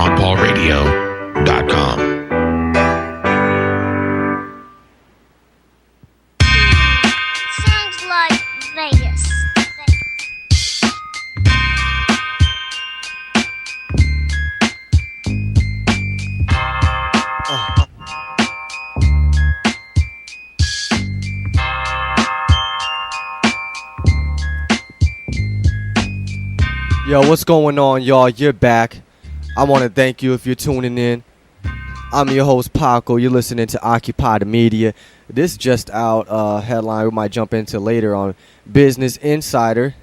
RonPaulRadio.com. Sounds like Vegas. Yo, what's going on, y'all? You're back. I want to thank you if you're tuning in. I'm your host, Paco. You're listening to Occupy the Media. This just out headline we might jump into later on Business Insider.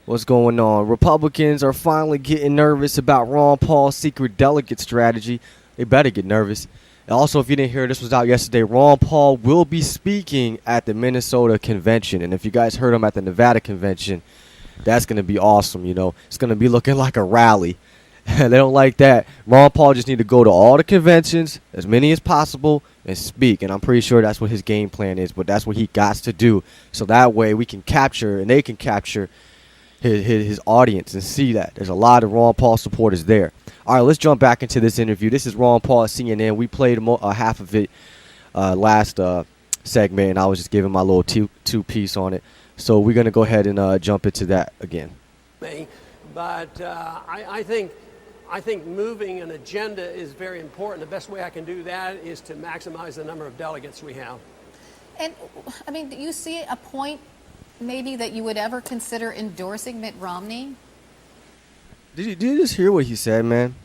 What's going on? Republicans are finally getting nervous about Ron Paul's secret delegate strategy. They better get nervous. And also, if you didn't hear, this was out yesterday. Ron Paul will be speaking at the Minnesota convention. And if you guys heard him at the Nevada convention, that's going to be awesome, you know. It's going to be looking like a rally. They don't like that. Ron Paul just need to go to all the conventions, as many as possible, and speak. And I'm pretty sure that's what his game plan is, but that's what he got to do. So that way we can capture, and they can capture his audience and see that. There's a lot of Ron Paul supporters there. All right, let's jump back into this interview. This is Ron Paul at CNN. We played half of it last segment, and I was just giving my little two-piece on it. So we're going to go ahead and jump into that again. But I think moving an agenda is very important. The best way I can do that is to maximize the number of delegates we have. And, I mean, do you see a point maybe that you would ever consider endorsing Mitt Romney? Did you just hear what he said, man?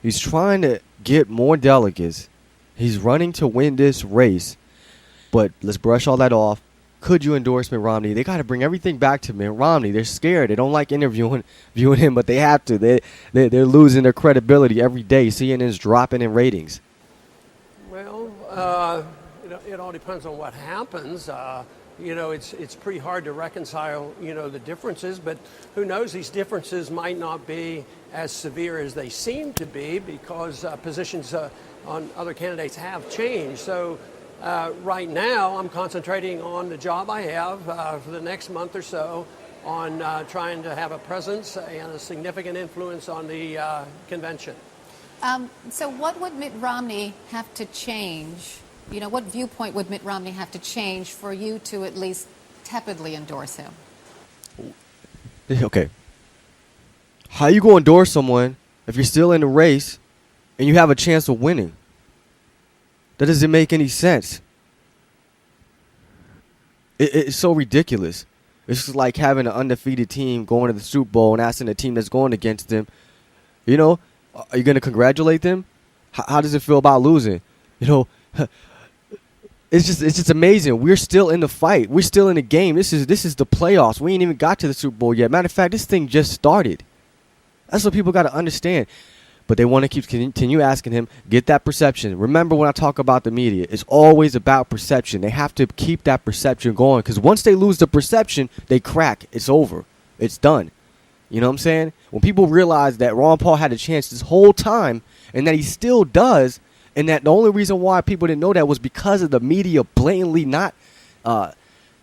He's trying to get more delegates. He's running to win this race. But let's brush all that off. Could you endorse Mitt Romney? They got to bring everything back to Mitt Romney. They're scared. They don't like viewing him, but they have to. They're losing their credibility every day. CNN's dropping in ratings. Well, it all depends on what happens. It's pretty hard to reconcile, the differences, but who knows? These differences might not be as severe as they seem to be because positions on other candidates have changed. So. Right now, I'm concentrating on the job I have for the next month or so on trying to have a presence and a significant influence on the convention. So what would Mitt Romney have to change? What viewpoint would Mitt Romney have to change for you to at least tepidly endorse him? Okay. How you going to endorse someone if you're still in the race and you have a chance of winning? That doesn't make any sense. It's so ridiculous. It's just like having an undefeated team going to the Super Bowl and asking the team that's going against them, are you going to congratulate them? How does it feel about losing? It's just amazing. We're still in the fight. We're still in the game. This is the playoffs. We ain't even got to the Super Bowl yet. Matter of fact, this thing just started. That's what people got to understand. But they want to continue asking him, get that perception. Remember when I talk about the media, it's always about perception. They have to keep that perception going because once they lose the perception, they crack. It's over. It's done. You know what I'm saying? When people realize that Ron Paul had a chance this whole time and that he still does, and that the only reason why people didn't know that was because of the media blatantly not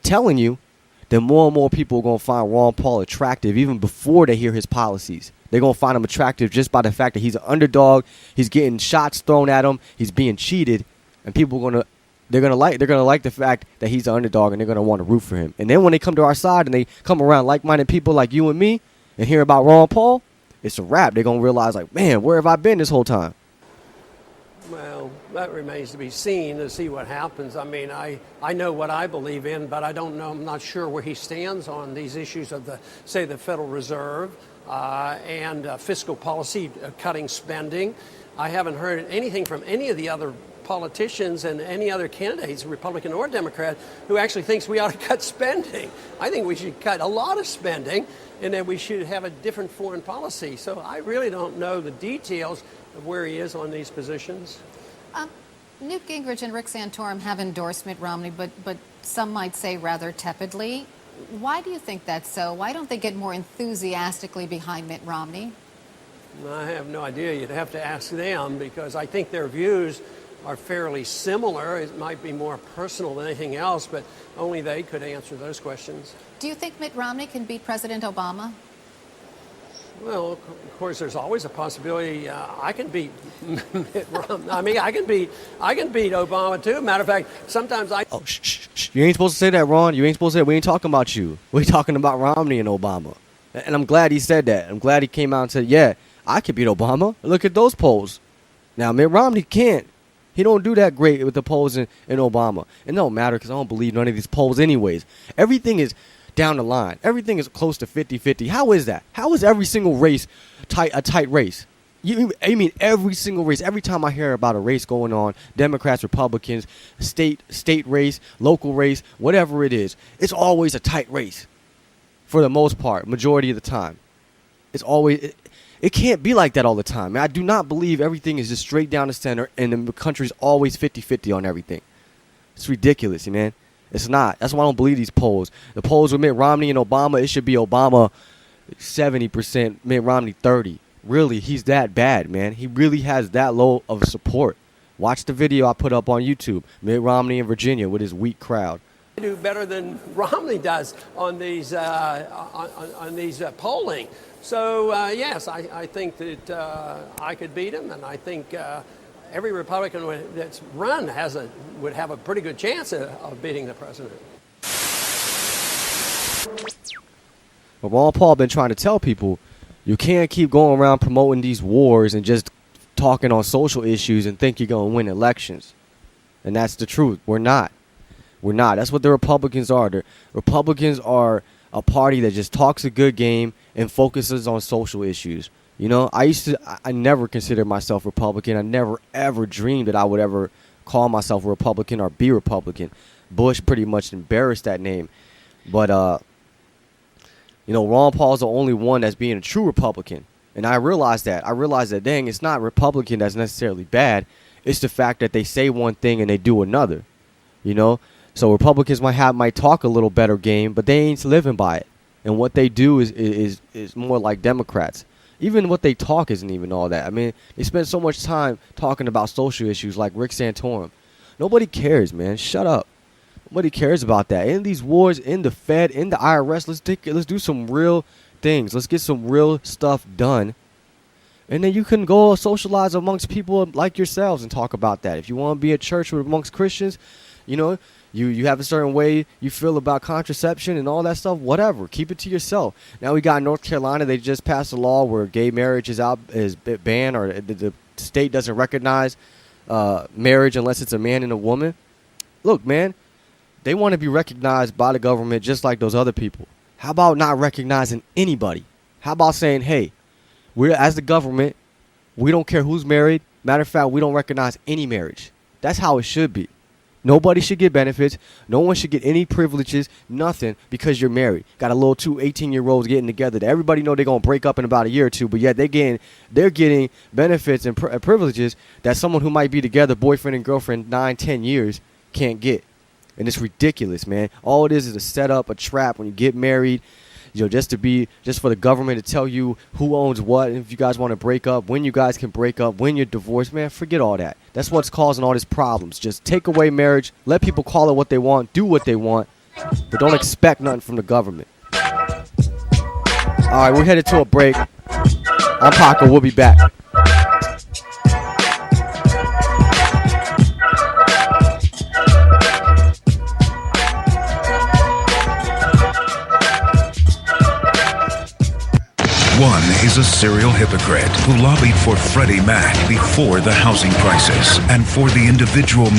telling you, then more and more people are going to find Ron Paul attractive even before they hear his policies. They're going to find him attractive just by the fact that he's an underdog. He's getting shots thrown at him. He's being cheated. And people they're going to like the fact that he's an underdog and they're going to want to root for him. And then when they come to our side and they come around like-minded people like you and me and hear about Ron Paul, it's a wrap. They're going to realize like, man, where have I been this whole time? Well, that remains to be seen to see what happens. I mean, I know what I believe in, but I don't know. I'm not sure where he stands on these issues of the Federal Reserve. And fiscal policy, cutting spending. I haven't heard anything from any of the other politicians and any other candidates, Republican or Democrat, who actually thinks we ought to cut spending. I think we should cut a lot of spending and that we should have a different foreign policy. So I really don't know the details of where he is on these positions. Newt Gingrich and Rick Santorum have endorsed Mitt Romney, but some might say rather tepidly. Why do you think that's so? Why don't they get more enthusiastically behind Mitt Romney? I have no idea. You'd have to ask them because I think their views are fairly similar. It might be more personal than anything else, but only they could answer those questions. Do you think Mitt Romney can beat President Obama? Well, of course, there's always a possibility I can beat Mitt Romney. I mean, I can beat Obama too. Matter of fact, sometimes I. Oh, shh. You ain't supposed to say that, Ron. You ain't supposed to say it. We ain't talking about you. We're talking about Romney and Obama. And I'm glad he said that. I'm glad he came out and said, yeah, I could beat Obama. Look at those polls. Now, Mitt Romney can't. He don't do that great with the polls in Obama. It don't matter because I don't believe none of these polls anyways. Everything is down the line. Everything is close to 50-50. How is that? How is every single race a tight race? I mean every single race. Every time I hear about a race going on, Democrats, Republicans, state race, local race, whatever it is, it's always a tight race for the most part, majority of the time. It's always... It can't be like that all the time. I do not believe everything is just straight down the center and the country's always 50-50 on everything. It's ridiculous, man. It's not. That's why I don't believe these polls. The polls with Mitt Romney and Obama, it should be Obama 70%, Mitt Romney 30%. Really, he's that bad, man. He really has that low of support. Watch the video I put up on YouTube. Mitt Romney in Virginia with his weak crowd. Do better than Romney does on these polling. So yes, I think that I could beat him, and I think every Republican that's run would have a pretty good chance of beating the president. But Ron Paul been trying to tell people, you can't keep going around promoting these wars and just talking on social issues and think you're going to win elections. And that's the truth. We're not. We're not. That's what the Republicans are. The Republicans are a party that just talks a good game and focuses on social issues. You know, I never considered myself Republican. I never, ever dreamed that I would ever call myself a Republican or be Republican. Bush pretty much embarrassed that name. But, you know, Ron Paul's the only one that's being a true Republican. And I realized that. Dang, it's not Republican that's necessarily bad. It's the fact that they say one thing and they do another. You know? So Republicans might talk a little better game, but they ain't living by it. And what they do is more like Democrats. Even what they talk isn't even all that. I mean, they spend so much time talking about social issues like Rick Santorum. Nobody cares, man. Shut up. Nobody cares about that. In these wars, in the Fed, in the IRS, let's do some real things. Let's get some real stuff done. And then you can go socialize amongst people like yourselves and talk about that. If you want to be at church amongst Christians, you know, you have a certain way you feel about contraception and all that stuff, whatever. Keep it to yourself. Now we got North Carolina. They just passed a law where gay marriage is banned, or the state doesn't recognize marriage unless it's a man and a woman. Look, man, they want to be recognized by the government just like those other people. How about not recognizing anybody? How about saying, hey, we're as the government, we don't care who's married. Matter of fact, we don't recognize any marriage. That's how it should be. Nobody should get benefits. No one should get any privileges, nothing, because you're married. Got a little 2 18-year-olds getting together that everybody know they're going to break up in about a year or two, but yet they're getting benefits and privileges that someone who might be together, boyfriend and girlfriend, 9, 10 years, can't get. And it's ridiculous, man. All it is a setup, a trap when you get married. You know, just for the government to tell you who owns what, and if you guys want to break up, when you guys can break up, when you're divorced, man, forget all that. That's what's causing all these problems. Just take away marriage, let people call it what they want, do what they want, but don't expect nothing from the government. All right, we're headed to a break. I'm Paco. We'll be back. One is a serial hypocrite who lobbied for Freddie Mac before the housing crisis and for the individual